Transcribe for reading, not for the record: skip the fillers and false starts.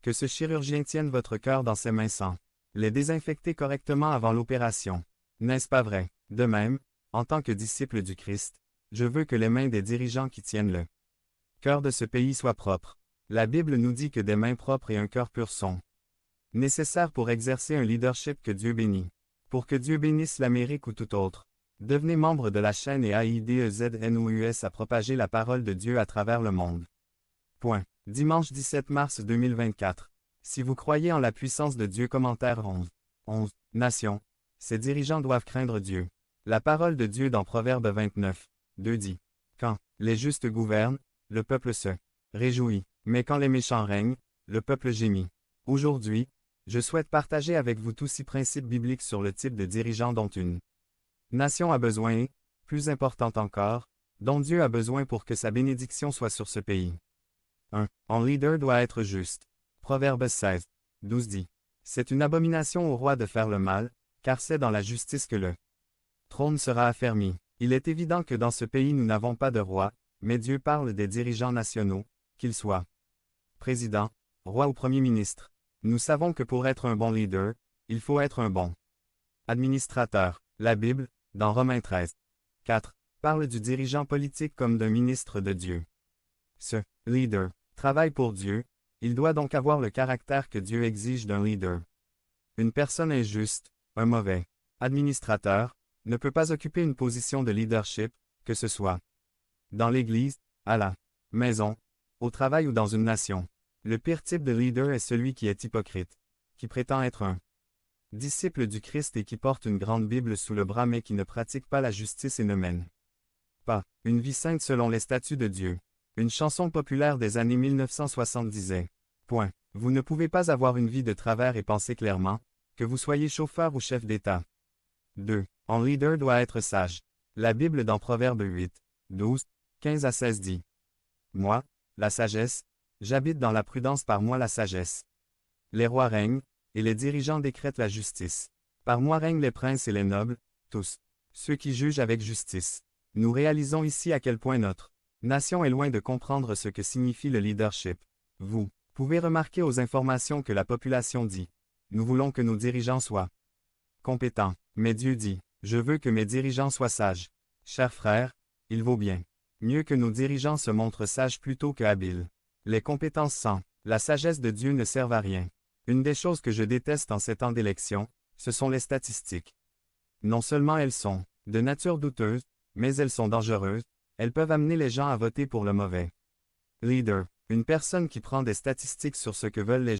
Que ce chirurgien tienne votre cœur dans ses mains sans les désinfecter correctement avant l'opération. N'est-ce pas vrai? De même, en tant que disciple du Christ, je veux que les mains des dirigeants qui tiennent le cœur de ce pays soient propres. La Bible nous dit que des mains propres et un cœur pur sont nécessaires pour exercer un leadership que Dieu bénit. Pour que Dieu bénisse l'Amérique ou tout autre, devenez membre de la chaîne et AIDEZNOUS à propager la parole de Dieu à travers le monde. Point. Dimanche 17 mars 2024. Si vous croyez en la puissance de Dieu, commentaire 11. 11. Nation. Ses dirigeants doivent craindre Dieu. La parole de Dieu dans Proverbe 29. 2 dit. Quand les justes gouvernent, le peuple se réjouit. Mais quand les méchants règnent, le peuple gémit. Aujourd'hui, je souhaite partager avec vous tous 6 principes bibliques sur le type de dirigeant dont une nation a besoin et, plus important encore, dont Dieu a besoin pour que sa bénédiction soit sur ce pays. 1. Un leader doit être juste. Proverbe 16. 12 dit. C'est une abomination au roi de faire le mal, car c'est dans la justice que le trône sera affermi. Il est évident que dans ce pays nous n'avons pas de roi, mais Dieu parle des dirigeants nationaux, qu'ils soient président, roi ou premier ministre. Nous savons que pour être un bon leader, il faut être un bon administrateur. La Bible, dans Romains 13. 4, parle du dirigeant politique comme d'un ministre de Dieu. Ce leader travaille pour Dieu, il doit donc avoir le caractère que Dieu exige d'un leader. Une personne injuste, un mauvais administrateur, ne peut pas occuper une position de leadership, que ce soit dans l'Église, à la maison, au travail ou dans une nation. Le pire type de leader est celui qui est hypocrite, qui prétend être un disciple du Christ et qui porte une grande Bible sous le bras mais qui ne pratique pas la justice et ne mène pas une vie sainte selon les statuts de Dieu. Une chanson populaire des années 1960 disait « Point. Vous ne pouvez pas avoir une vie de travers et penser clairement, que vous soyez chauffeur ou chef d'État. » 2. Un leader doit être sage. La Bible dans Proverbe 8, 12, 15 à 16 dit « Moi, la sagesse, j'habite dans la prudence, par moi la sagesse. Les rois règnent, et les dirigeants décrètent la justice. Par moi règnent les princes et les nobles, tous, ceux qui jugent avec justice. » Nous réalisons ici à quel point notre nation est loin de comprendre ce que signifie le leadership. Vous pouvez remarquer aux informations que la population dit. Nous voulons que nos dirigeants soient compétents. Mais Dieu dit, je veux que mes dirigeants soient sages. Chers frères, il vaut bien mieux que nos dirigeants se montrent sages plutôt que habiles. Les compétences sans la sagesse de Dieu ne servent à rien. Une des choses que je déteste en ces temps d'élection, ce sont les statistiques. Non seulement elles sont de nature douteuse, mais elles sont dangereuses, elles peuvent amener les gens à voter pour le mauvais leader. Une personne qui prend des statistiques sur ce que veulent les